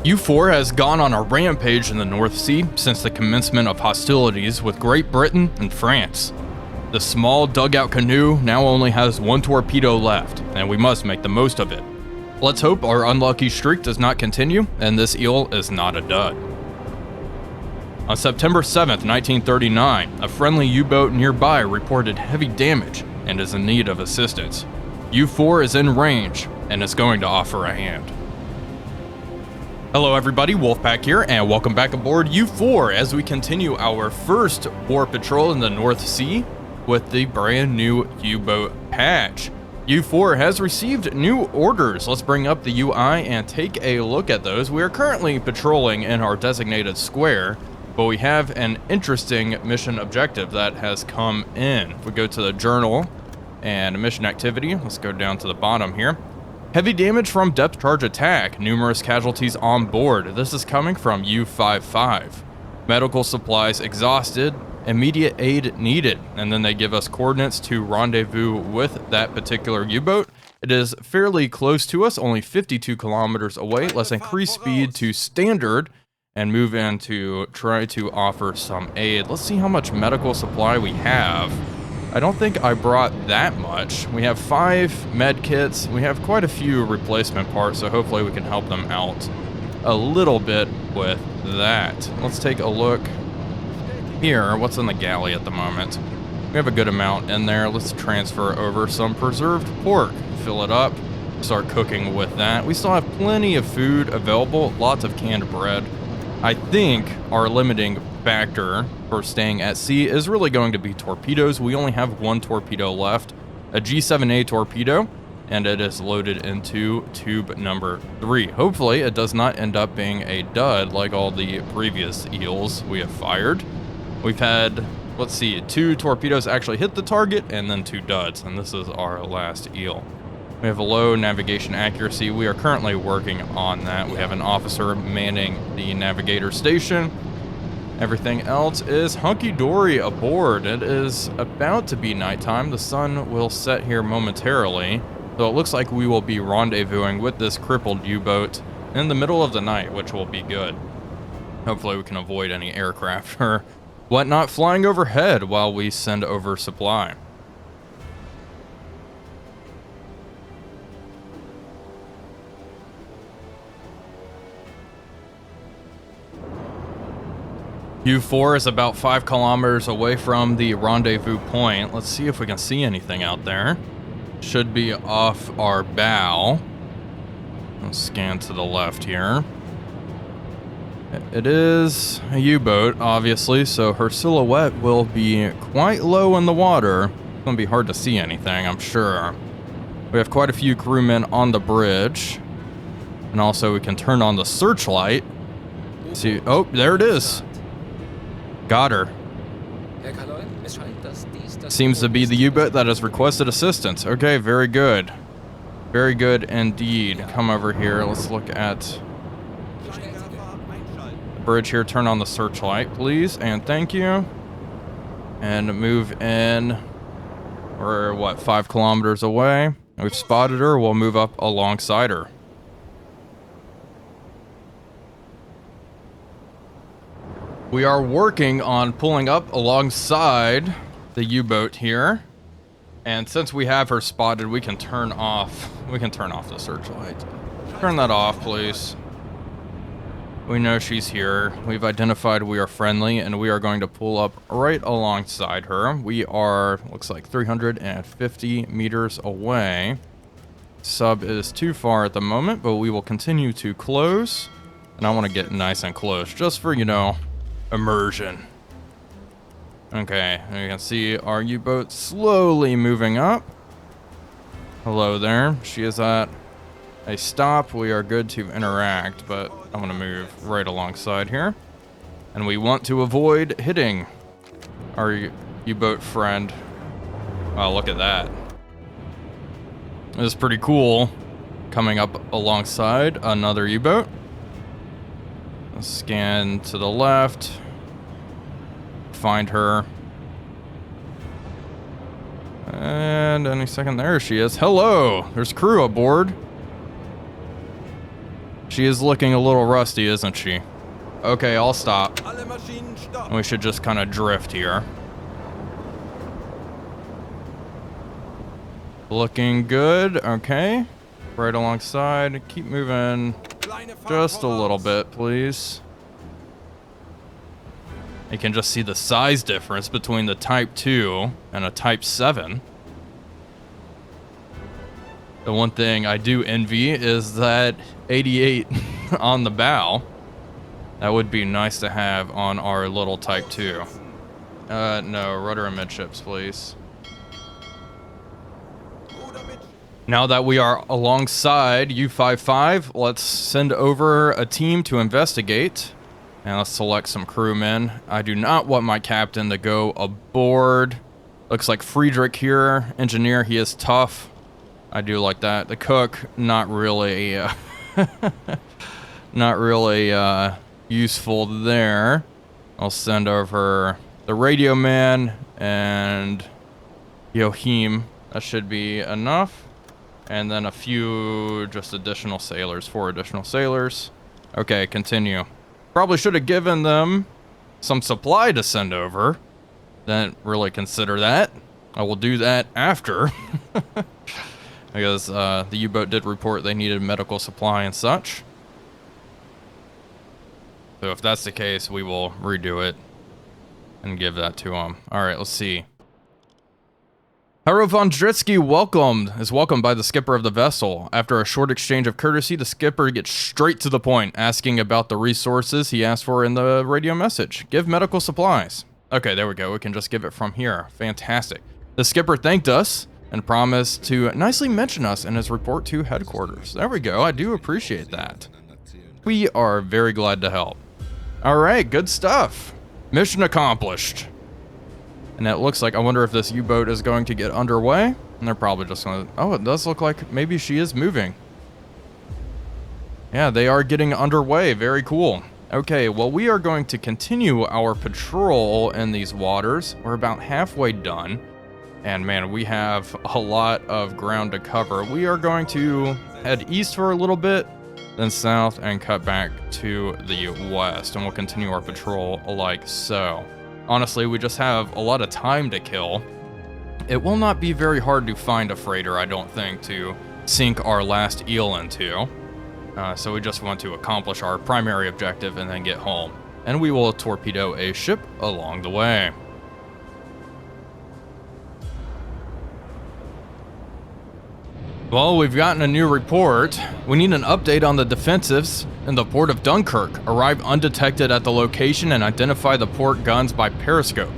U4 has gone on a rampage in the North Sea since the commencement of hostilities with Great Britain and France. The small dugout canoe now only has one torpedo left, and we must make the most of it. Let's hope our unlucky streak does not continue, and this eel is not a dud. On September 7th, 1939, a friendly U-boat nearby reported heavy damage and is in need of assistance. U4 is in range and is going to offer a hand. Hello everybody, Wolfpack here, and welcome back aboard U4 as we continue our first war patrol in the North Sea with the brand new U-boat patch. U4 has received new orders. Let's bring up the UI and take a look at those. We are currently patrolling in our designated square, but we have an interesting mission objective that has come in. If we go to the journal and mission activity, let's go down to the bottom here. Heavy damage from depth charge attack, numerous casualties on board. This is coming from U55. Medical supplies exhausted, immediate aid needed. And then they give us coordinates to rendezvous with that particular U-boat. It is fairly close to us, only 52 kilometers away. Let's increase speed to standard and move in to try to offer some aid. Let's see how much medical supply we have. I don't think I brought that much. We have 5 med kits. We have quite a few replacement parts, so hopefully we can help them out a little bit with that. Let's take a look here. What's in the galley at the moment? We have a good amount in there. Let's transfer over some preserved pork. Fill it up. Start cooking with that. We still have plenty of food available. Lots of canned bread. I think our limiting factor for staying at sea is really going to be torpedoes. We only have one torpedo left, a G7A torpedo, and it is loaded into tube number 3. Hopefully it does not end up being a dud like all the previous eels we have fired. We've had, let's see, 2 torpedoes actually hit the target and then 2 duds, and this is our last eel. We have a low navigation accuracy. We are currently working on that. We have an officer manning the navigator station. Everything else is hunky-dory aboard. It is about to be nighttime. The sun will set here momentarily, so it looks like we will be rendezvousing with this crippled U-boat in the middle of the night, which will be good. Hopefully we can avoid any aircraft or whatnot flying overhead while we send over supply. U4 is about 5 kilometers away from the rendezvous point. Let's see if we can see anything out there. Should be off our bow. Let's scan to the left here. It is a U-boat, obviously, so her silhouette will be quite low in the water. It's going to be hard to see anything, I'm sure. We have quite a few crewmen on the bridge. And also we can turn on the searchlight. See, oh, there it is. Got her. Seems to be the U-boat that has requested assistance. Okay, very good. Very good indeed. Come over here. Let's look at the bridge here. Turn on the searchlight, please. And thank you. And move in. We're, what, 5 kilometers away? We've spotted her. We'll move up alongside her. We are working on pulling up alongside the U-boat here. And since we have her spotted, we can turn off the searchlight. Turn that off, please. We know she's here. We've identified we are friendly, and we are going to pull up right alongside her. We are, looks like 350 meters away. Sub is too far at the moment, but we will continue to close. And I want to get nice and close, just for, you know, immersion. Okay, you can see our U-boat slowly moving up. Hello there. She is at a stop. We are good to interact, but I'm going to move right alongside here. And we want to avoid hitting our U-boat friend. Wow, look at that. This is pretty cool. Coming up alongside another U-boat. Scan to the left. Find her. And any second, there she is. Hello! There's crew aboard. She is looking a little rusty, isn't she? Okay, I'll stop. We should just kind of drift here. Looking good, okay. Right alongside, keep moving just a little bit, please. You can just see the size difference between the Type 2 and a Type 7. The one thing I do envy is that 88 on the bow. That would be nice to have on our little Type 2. No, rudder and midships, please. Now that we are alongside U55, let's send over a team to investigate. And let's select some crewmen. I do not want my captain to go aboard. Looks like Friedrich here, engineer, he is tough. I do like that. The cook, not really, not really useful there. I'll send over the radio man and Joachim. That should be enough. And then a few just additional sailors, 4 additional sailors. Okay, continue. Probably should have given them some supply to send over. Didn't really consider that. I will do that after. Because the U-boat did report they needed medical supply and such. So if that's the case, we will redo it and give that to them. Alright, let's see. Haro von Dritsky is welcomed by the skipper of the vessel. After a short exchange of courtesy, the skipper gets straight to the point, asking about the resources he asked for in the radio message. Give medical supplies. Okay, there we go. We can just give it from here. Fantastic. The skipper thanked us and promised to nicely mention us in his report to headquarters. There we go. I do appreciate that. We are very glad to help. All right, good stuff. Mission accomplished. And it looks like, I wonder if this U-boat is going to get underway. And they're probably just going to, oh, it does look like maybe she is moving. Yeah, they are getting underway. Very cool. Okay, well, we are going to continue our patrol in these waters. We're about halfway done. And man, we have a lot of ground to cover. We are going to head east for a little bit, then south, and cut back to the west. And we'll continue our patrol like so. Honestly, we just have a lot of time to kill. It will not be very hard to find a freighter, I don't think, to sink our last eel into. So we just want to accomplish our primary objective and then get home. And we will torpedo a ship along the way. Well, we've gotten a new report. We need an update on the defensives in the port of Dunkirk. Arrive undetected at the location and identify the port guns by periscope.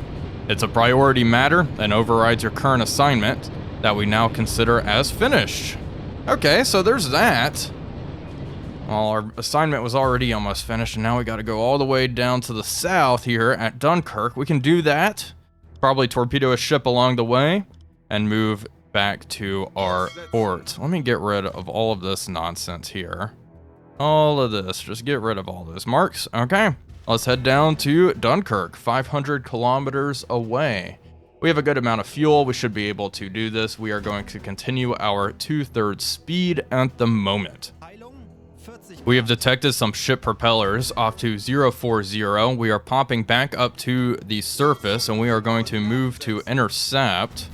It's a priority matter and overrides your current assignment that we now consider as finished. Okay, so there's that. Well, our assignment was already almost finished, and now we got to go all the way down to the south here at Dunkirk. We can do that. Probably torpedo a ship along the way and move back to our port. Let me get rid of all of this nonsense here. All of this, just get rid of all those marks. Okay, let's head down to Dunkirk, 500 kilometers away. We have a good amount of fuel. We should be able to do this. We are going to continue our 2/3 speed at the moment. We have detected some ship propellers off to 040. We are popping back up to the surface and we are going to move to intercept.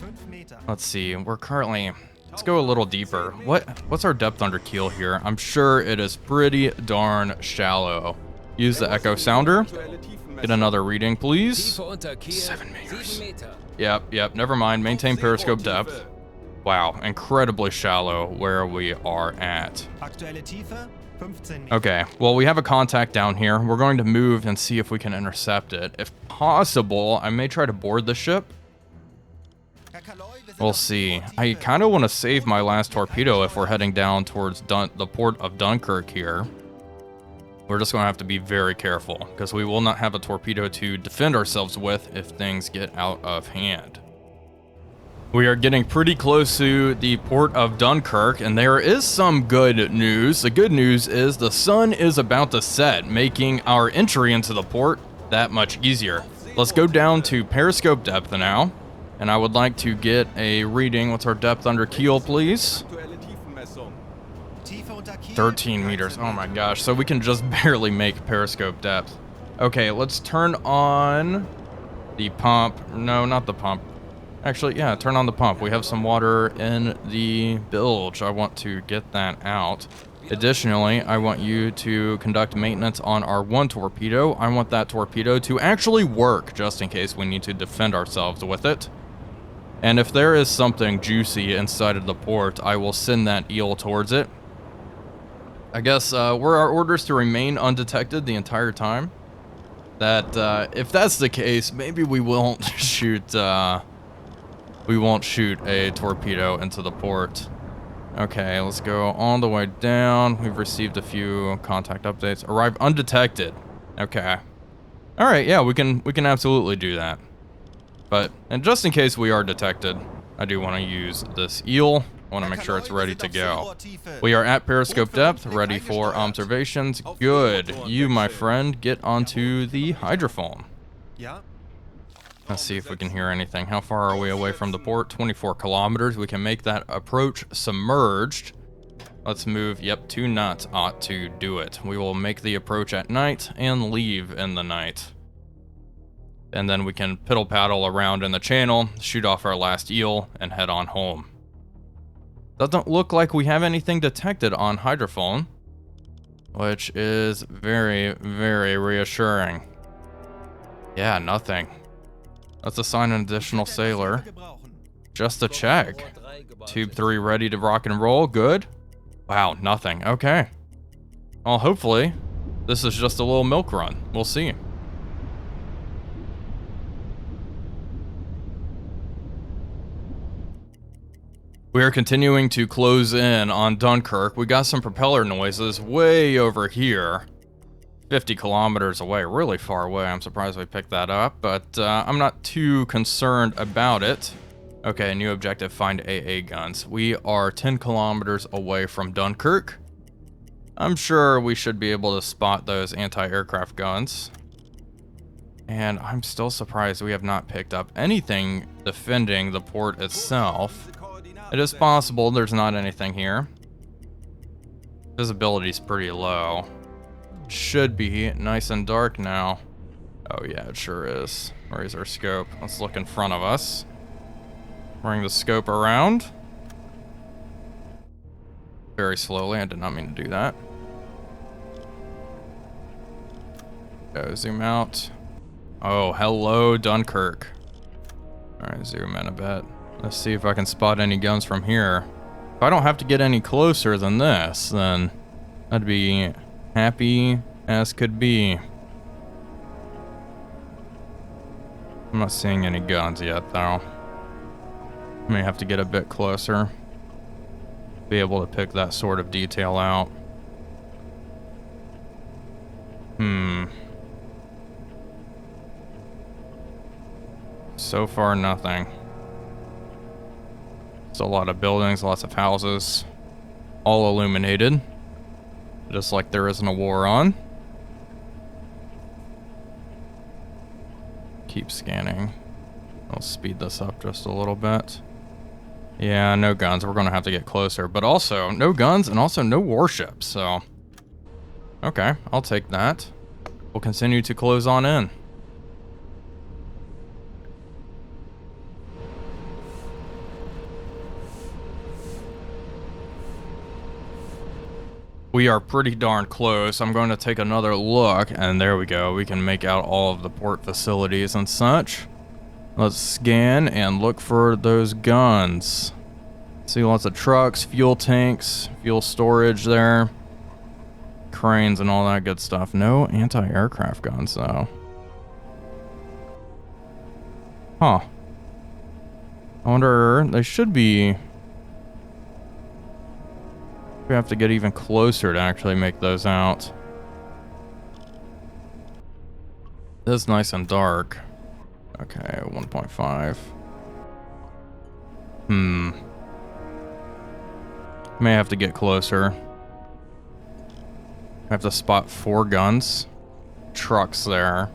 Let's see, we're currently, let's go a little deeper. What's our depth under keel here? I'm sure it is pretty darn shallow. Use the echo sounder. Get another reading, please. 7 meters. Yep, never mind. Maintain periscope depth. Wow, incredibly shallow where we are at. Okay, well, we have a contact down here. We're going to move and see if we can intercept it. If possible, I may try to board the ship. We'll see. I kind of want to save my last torpedo if we're heading down towards the port of Dunkirk here. We're just going to have to be very careful because we will not have a torpedo to defend ourselves with if things get out of hand. We are getting pretty close to the port of Dunkirk, and there is some good news. The good news is the sun is about to set, making our entry into the port that much easier. Let's go down to periscope depth now, and I would like to get a reading. What's our depth under keel, please? 13 meters. Oh my gosh. So we can just barely make periscope depth. Okay, let's turn on the pump. No, not the pump. Actually, yeah, turn on the pump. We have some water in the bilge. I want to get that out. Additionally, I want you to conduct maintenance on our one torpedo. I want that torpedo to actually work, just in case we need to defend ourselves with it. And if there is something juicy inside of the port, I will send that eel towards it. I guess were our orders to remain undetected the entire time? That if that's the case, maybe we won't shoot a torpedo into the port. Okay, let's go all the way down. We've received a few contact updates. Arrive undetected. Okay. All right, yeah, we can absolutely do that. But and just in case we are detected, I do want to use this eel. I want to make sure it's ready to go. We are at periscope depth, ready for observations. Good. You, my friend, get onto the hydrophone. Let's see if we can hear anything. How far are we away from the port? 24 kilometers. We can make that approach submerged. Let's move. Yep, 2 knots ought to do it. We will make the approach at night and leave in the night. And then we can piddle paddle around in the channel, shoot off our last eel, and head on home. Doesn't look like we have anything detected on hydrophone, which is very, very reassuring. Yeah, nothing. Let's assign an additional sailor. Just to check. Tube 3 ready to rock and roll. Good. Wow, nothing. Okay. Well, hopefully, this is just a little milk run. We'll see. We are continuing to close in on Dunkirk. We got some propeller noises way over here. 50 kilometers away, really far away. I'm surprised we picked that up, but I'm not too concerned about it. Okay, new objective, find AA guns. We are 10 kilometers away from Dunkirk. I'm sure we should be able to spot those anti-aircraft guns. And I'm still surprised we have not picked up anything defending the port itself. It is possible there's not anything here. Visibility's pretty low. Should be nice and dark now. Oh yeah, it sure is. Where's our scope? Let's look in front of us. Bring the scope around. Very slowly, I did not mean to do that. Go, zoom out. Oh, hello, Dunkirk. Alright, zoom in a bit. Let's see if I can spot any guns from here. If I don't have to get any closer than this, then I'd be happy as could be. I'm not seeing any guns yet, though. May have to get a bit closer. Be able to pick that sort of detail out. So far, nothing. Still a lot of buildings, lots of houses, all illuminated, just like there isn't a war on. Keep scanning. I'll speed this up just a little bit. Yeah, no guns. We're gonna have to get closer, but also no guns and also no warships. So, okay, I'll take that. We'll continue to close on in. We are pretty darn close. I'm going to take another look, and there we go. We can make out all of the port facilities and such. Let's scan and look for those guns. See lots of trucks, fuel tanks, fuel storage there. Cranes and all that good stuff. No anti-aircraft guns, though. Huh. I wonder, they should be... We have to get even closer to actually make those out. It is nice and dark. Okay, 1.5. May have to get closer. I have to spot 4 guns. Trucks there.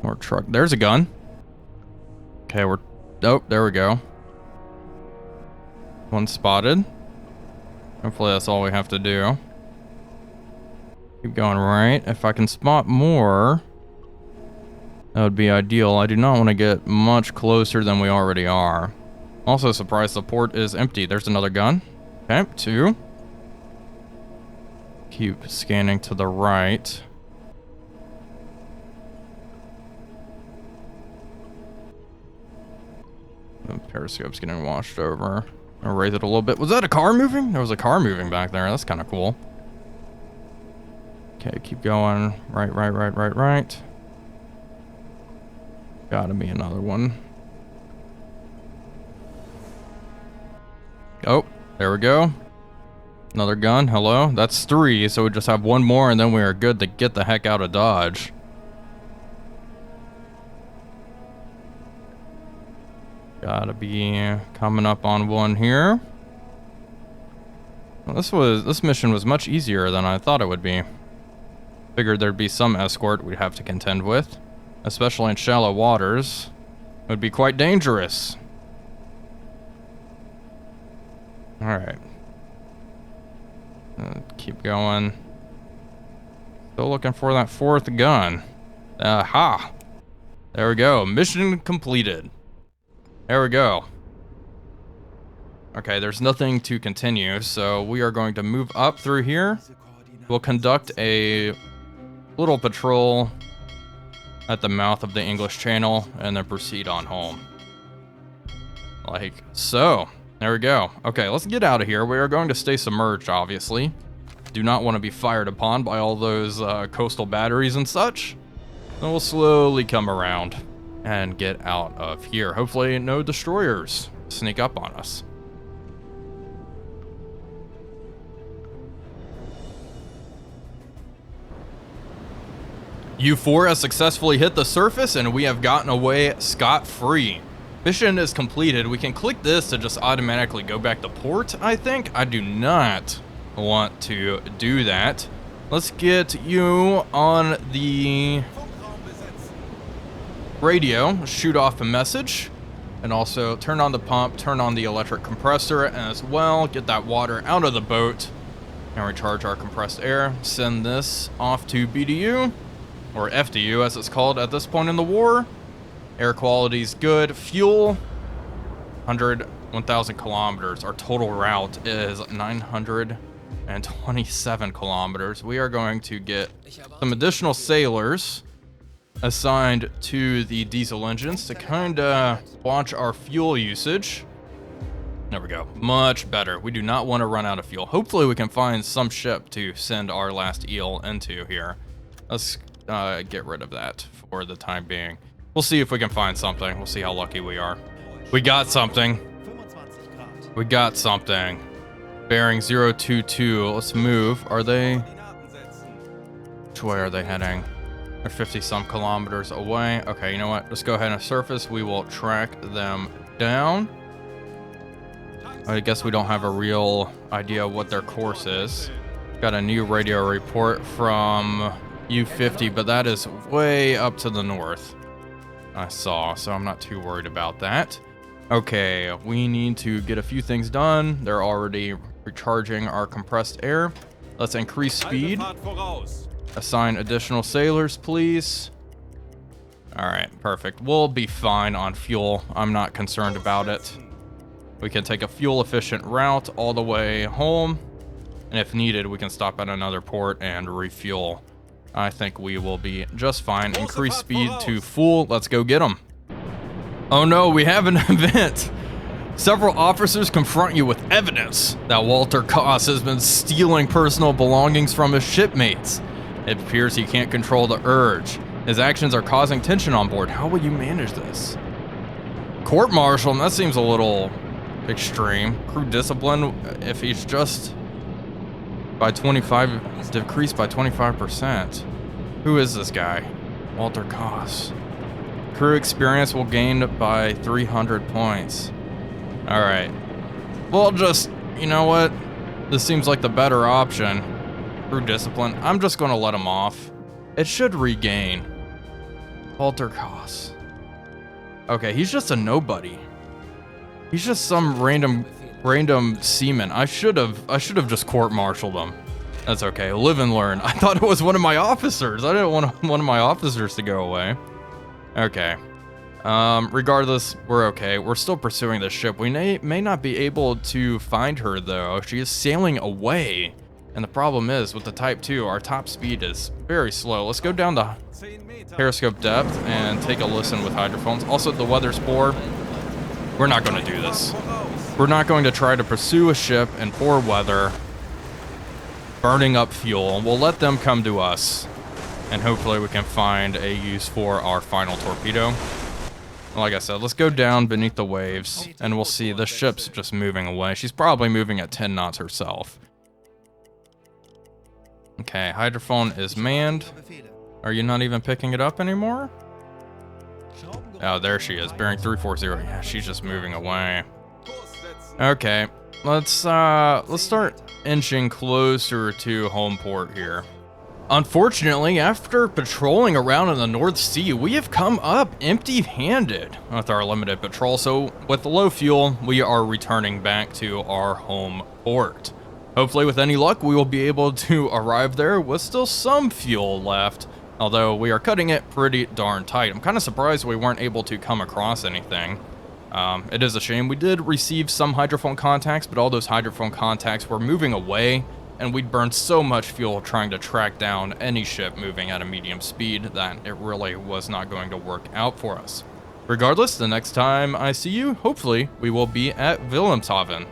More truck. There's a gun. Okay, we're... Oh, there we go. One spotted. Hopefully that's all we have to do. Keep going right. If I can spot more, that would be ideal. I do not want to get much closer than we already are. Also surprised the port is empty. There's another gun. Okay, 2. Keep scanning to the right. The periscope's getting washed over. I'll raise it a little bit. Was that a car moving? There was a car moving back there. That's kind of cool. Okay, keep going. Right. Gotta be another one. Oh, there we go. Another gun. Hello. That's 3, so we just have one more, and then we are good to get the heck out of Dodge. Gotta be coming up on one here. Well, this mission was much easier than I thought it would be. Figured there'd be some escort we'd have to contend with, especially in shallow waters. It would be quite dangerous. All right. Keep going. Still looking for that 4th gun. Aha! There we go. Mission completed. There we go. Okay, there's nothing to continue, so we are going to move up through here. We'll conduct a little patrol at the mouth of the English Channel and then proceed on home. Like so. There we go. Okay, let's get out of here. We are going to stay submerged, obviously. Do not want to be fired upon by all those coastal batteries and such. Then we'll slowly come around and get out of here. Hopefully no destroyers sneak up on us. U4 has successfully hit the surface and we have gotten away scot-free. Mission is completed. We can click this to just automatically go back to port, I think. I do not want to do that. Let's get you on the radio, shoot off a message, and also turn on the pump, turn on the electric compressor as well, get that water out of the boat, and recharge our compressed air. Send this off to BDU, or FDU as it's called at this point in the war. Air quality's good. Fuel, 1,000 kilometers. Our total route is 927 kilometers. We are going to get some additional sailors assigned to the diesel engines to kind of watch our fuel usage. There we go. Much better. We do not want to run out of fuel. Hopefully we can find some ship to send our last eel into here. Let's get rid of that for the time being. We'll see if we can find something. We'll see how lucky we are. We got something. We got something. Bearing 022. Let's move. Are they... Which way are they heading? They're 50 some kilometers away. Okay, you know what? Let's go ahead and surface. We will track them down. I guess we don't have a real idea what their course is. Got a new radio report from U50, but that is way up to the north. I saw, so I'm not too worried about that. Okay, we need to get a few things done. They're already recharging our compressed air. Let's increase speed. Assign additional sailors, please. All right, perfect. We'll be fine on fuel. I'm not concerned about it. We can take a fuel-efficient route all the way home. And if needed, we can stop at another port and refuel. I think we will be just fine. Increase speed to full. Let's go get them. Oh no, we have an event. Several officers confront you with evidence that Walter Kraz has been stealing personal belongings from his shipmates. It appears he can't control the urge. His actions are causing tension on board. How will you manage this? Court-martial, that seems a little extreme. Crew discipline, if he's just by 25, decreased by 25%. Who is this guy? Walter Kraz. Crew experience will gain by 300 points. All right. Well, just, you know what? This seems like the better option. Crew discipline. I'm just going to let him off. It should regain. Walter Kraz. Okay, he's just a nobody. He's just some random random seamen. I should have just court-martialed them. That's okay. Live and learn. I thought it was one of my officers. I didn't want one of my officers to go away. Okay. Regardless, we're okay. We're still pursuing this ship. We may not be able to find her, though. She is sailing away. And the problem is, with the Type 2, our top speed is very slow. Let's go down to periscope depth and take a listen with hydrophones. Also, the weather spore. We're not going to do this. We're not going to try to pursue a ship in poor weather, burning up fuel. We'll let them come to us, and hopefully we can find a use for our final torpedo. Like I said, let's go down beneath the waves, and we'll see the ship's just moving away. She's probably moving at 10 knots herself. Okay, hydrophone is manned. Are you not even picking it up anymore? Oh, there she is, bearing 340. Yeah, she's just moving away. Okay, let's start inching closer to home port here. Unfortunately, after patrolling around in the North Sea, we have come up empty-handed with our limited patrol. So with low fuel, we are returning back to our home port. Hopefully, with any luck, we will be able to arrive there with still some fuel left, although we are cutting it pretty darn tight. I'm kind of surprised we weren't able to come across anything. It is a shame. We did receive some hydrophone contacts, but all those hydrophone contacts were moving away, and we'd burned so much fuel trying to track down any ship moving at a medium speed that it really was not going to work out for us. Regardless, the next time I see you, hopefully, we will be at Wilhelmshaven.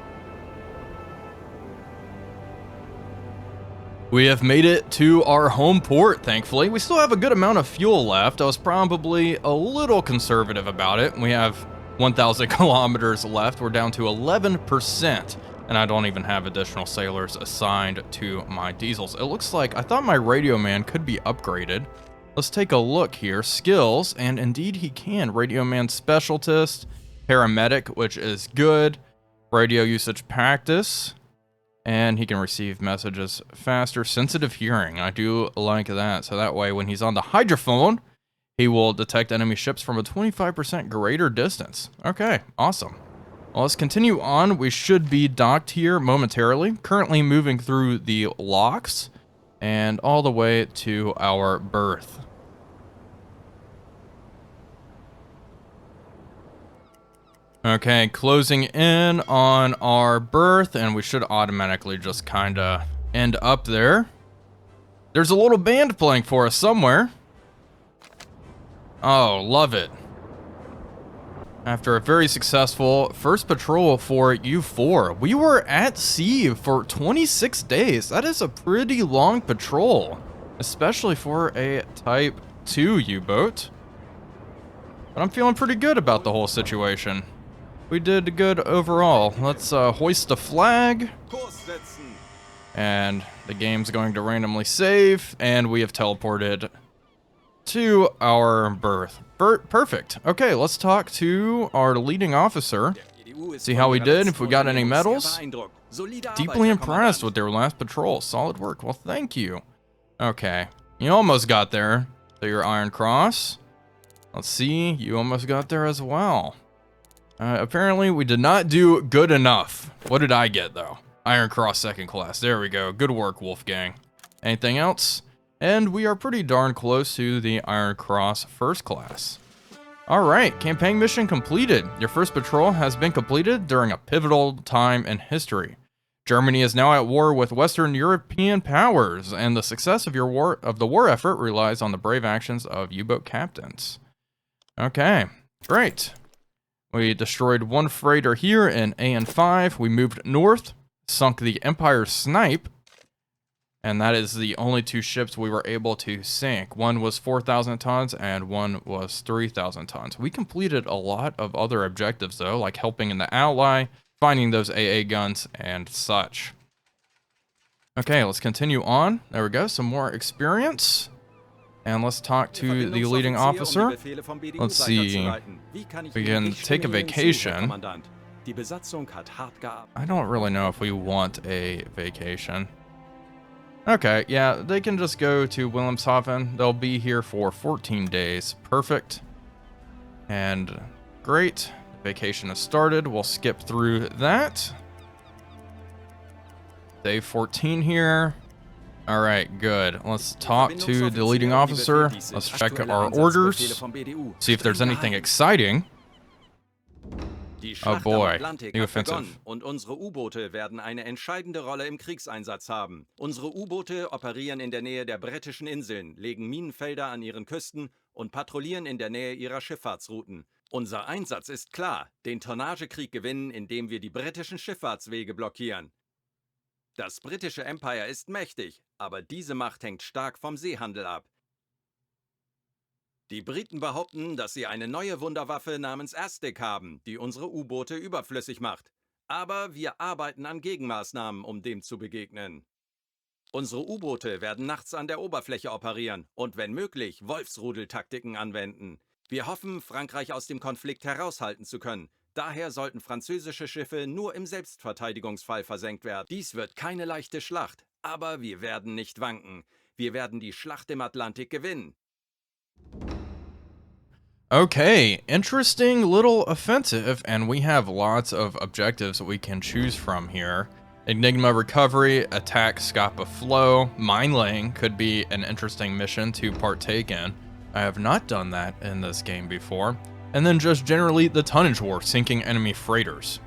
We have made it to our home port, thankfully. We still have a good amount of fuel left. I was probably a little conservative about it. We have 1,000 kilometers left. We're down to 11%, and I don't even have additional sailors assigned to my diesels. It looks like I thought my radio man could be upgraded. Let's take a look here. Skills, and indeed he can. Radio man specialist, paramedic, which is good. Radio usage practice. And he can receive messages faster. Sensitive hearing, I do like that. So that way, when he's on the hydrophone, he will detect enemy ships from a 25% greater distance. Okay, awesome. Well, let's continue on. We should be docked here momentarily. Currently moving through the locks and all the way to our berth. Okay, closing in on our berth, and we should automatically just kind of end up there. There's a little band playing for us somewhere. Oh, love it. After a very successful first patrol for U4, we were at sea for 26 days. That is a pretty long patrol, especially for a Type 2 U-boat. But I'm feeling pretty good about the whole situation. We did good overall. Let's hoist the flag. And the game's going to randomly save, and we have teleported to our berth. Perfect. Okay, let's talk to our leading officer. See how we did, if we got any medals. Deeply impressed with their last patrol. Solid work. Well, thank you. Okay, you almost got there. So your Iron Cross. Let's see, you almost got there as well. Apparently, we did not do good enough. What did I get, though? Iron Cross 2nd class. There we go. Good work, Wolfgang. Anything else? And we are pretty darn close to the Iron Cross 1st class. Alright, campaign mission completed. Your first patrol has been completed during a pivotal time in history. Germany is now at war with Western European powers, and the success of the war effort relies on the brave actions of U-boat captains. Okay, great. We destroyed one freighter here in AN5. We moved north, sunk the Empire Snipe, and that is the only 2 ships we were able to sink. One was 4,000 tons and one was 3,000 tons. We completed a lot of other objectives, though, like helping in the Ally, finding those AA guns, and such. Okay, let's continue on. There we go, some more experience. And let's talk to the leading officer. Let's see. We can take a vacation. I don't really know if we want a vacation. Okay, yeah, they can just go to Wilhelmshaven. They'll be here for 14 days. Perfect. And great. Vacation has started. We'll skip through that. Day 14 here. All right, good. Let's talk to the leading officer. Let's check our orders. See if there's anything exciting. Oh boy, new offensive. Und unsere U-Boote werden eine entscheidende Rolle im Kriegseinsatz haben. Unsere U-Boote operieren in der Nähe der britischen Inseln, legen Minenfelder an ihren Küsten und patrouillieren in der Nähe ihrer Schifffahrtsrouten. Unser Einsatz ist klar: den Tonnagekrieg gewinnen, indem wir die britischen Schifffahrtswege blockieren. Das britische Empire ist mächtig, aber diese Macht hängt stark vom Seehandel ab. Die Briten behaupten, dass sie eine neue Wunderwaffe namens Aztec haben, die unsere U-Boote überflüssig macht. Aber wir arbeiten an Gegenmaßnahmen, um dem zu begegnen. Unsere U-Boote werden nachts an der Oberfläche operieren und, wenn möglich, Wolfsrudeltaktiken anwenden. Wir hoffen, Frankreich aus dem Konflikt heraushalten zu können. Daher sollten französische Schiffe nur im Selbstverteidigungsfall versenkt werden. Dies wird keine leichte Schlacht, aber wir werden nicht wanken. Wir werden die Schlacht im Atlantik gewinnen. Okay, interesting little offensive, and we have lots of objectives that we can choose from here. Enigma Recovery, Attack Scapa Flow, Mine Laying could be an interesting mission to partake in. I have not done that in this game before. And then just generally the Tonnage War, sinking enemy freighters.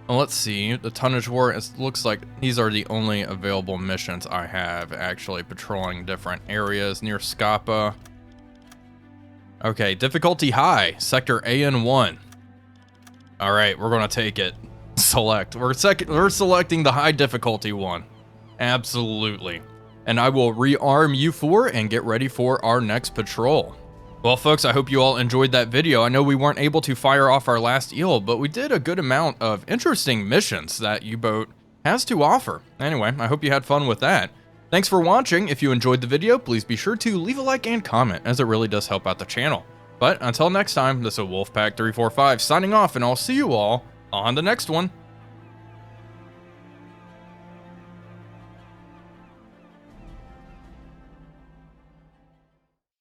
Well, let's see, the Tonnage War, it looks like these are the only available missions I have, actually patrolling different areas near Scapa. Okay, difficulty high, Sector AN1. All right, we're gonna take it. Select, we're selecting the high difficulty one. Absolutely. And I will rearm U4 and get ready for our next patrol. Well, folks, I hope you all enjoyed that video. I know we weren't able to fire off our last eel, but we did a good amount of interesting missions that U-Boat has to offer. Anyway, I hope you had fun with that. Thanks for watching. If you enjoyed the video, please be sure to leave a like and comment, as it really does help out the channel. But until next time, this is Wolfpack345 signing off, and I'll see you all on the next one.